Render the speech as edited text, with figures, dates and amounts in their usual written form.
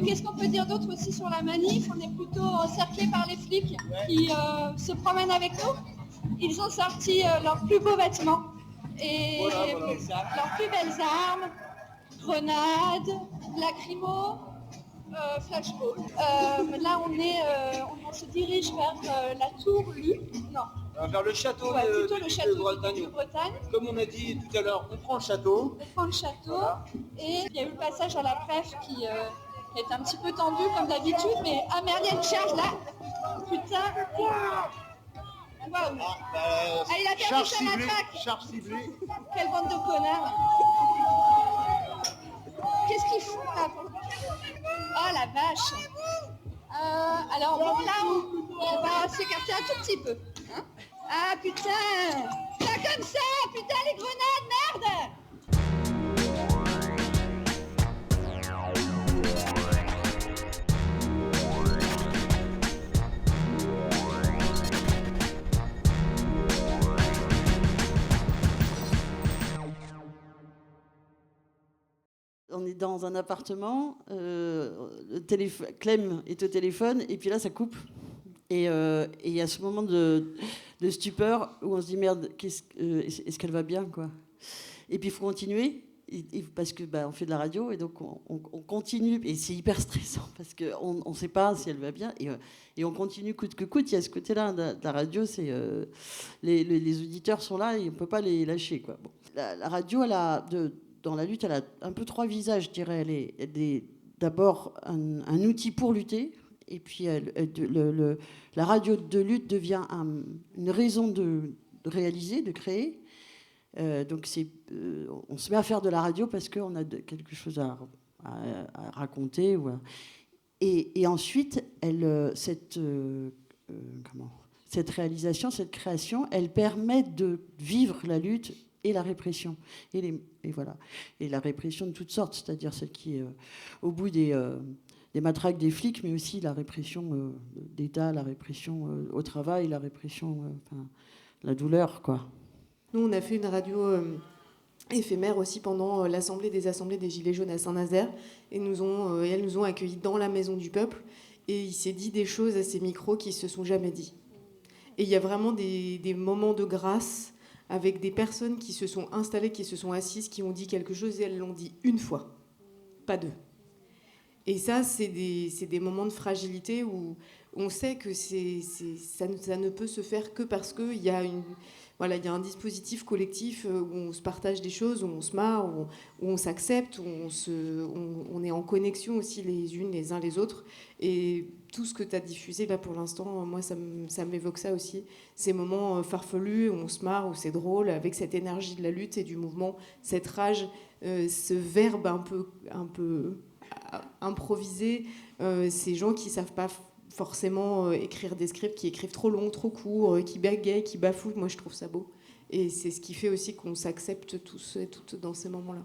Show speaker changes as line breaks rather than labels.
Qu'est-ce qu'on peut dire d'autre aussi sur la manif? On est plutôt encerclés par les flics qui se promènent avec nous. Ils ont sorti leurs plus beaux vêtements et leurs plus belles armes, grenades, lacrymo, flashball. Là, on se dirige vers la tour Lu. Non.
Vers le château
de
Bretagne. Comme on a dit tout à l'heure, on prend le château.
Voilà. Et il y a eu le passage à la préf qui est un petit peu tendu comme d'habitude, mais ah merde, il y a une charge là. Putain. Waouh. Il a perdu sa matraque.
Charge ciblée.
Quelle bande de connards. Qu'est-ce qu'ils font là? Oh la vache. Alors bon, là on va s'écarter un tout petit peu. Hein, ah putain. Pas comme ça. Putain, les grenades, merde.
On est dans un appartement, Clem est au téléphone, et puis là, ça coupe. Et il y a ce moment de stupeur où on se dit, merde, est-ce qu'elle va bien, quoi. Et puis, il faut continuer, parce que on fait de la radio, et donc on continue. Et c'est hyper stressant, parce qu'on ne sait pas si elle va bien. Et on continue coûte que coûte. Il y a ce côté-là de la radio, c'est les auditeurs sont là, et on ne peut pas les lâcher, quoi. Bon. La radio, elle a... Dans la lutte, elle a un peu trois visages, je dirais. Elle est d'abord un outil pour lutter, et puis la radio de lutte devient une raison de réaliser, de créer. Donc on se met à faire de la radio parce qu'on a quelque chose à raconter. Et ensuite, cette réalisation, cette création, elle permet de vivre la lutte et la répression. Et voilà. Et la répression de toutes sortes, c'est-à-dire celle qui est au bout des matraques des flics, mais aussi la répression d'État, la répression au travail, la répression, la douleur, quoi.
Nous, on a fait une radio éphémère aussi pendant l'assemblée des Gilets jaunes à Saint-Nazaire, et elles nous ont accueillis dans la Maison du Peuple, et il s'est dit des choses à ces micros qui se sont jamais dit. Et il y a vraiment des moments de grâce avec des personnes qui se sont installées, qui se sont assises, qui ont dit quelque chose, et elles l'ont dit une fois, pas deux. Et ça, c'est des moments de fragilité où on sait que ça ne peut se faire que parce qu'il y a un dispositif collectif où on se partage des choses, où on se marre, où on s'accepte, où on est en connexion aussi les unes les uns les autres. Et tout ce que tu as diffusé là pour l'instant, moi ça m'évoque ça aussi, ces moments farfelus où on se marre, où c'est drôle, avec cette énergie de la lutte et du mouvement, cette rage, ce verbe un peu improvisé, ces gens qui savent pas forcément écrire des scripts, qui écrivent trop long, trop court, qui bégayent, qui bafouillent. Moi je trouve ça beau, et c'est ce qui fait aussi qu'on s'accepte tous et toutes dans ces moments-là.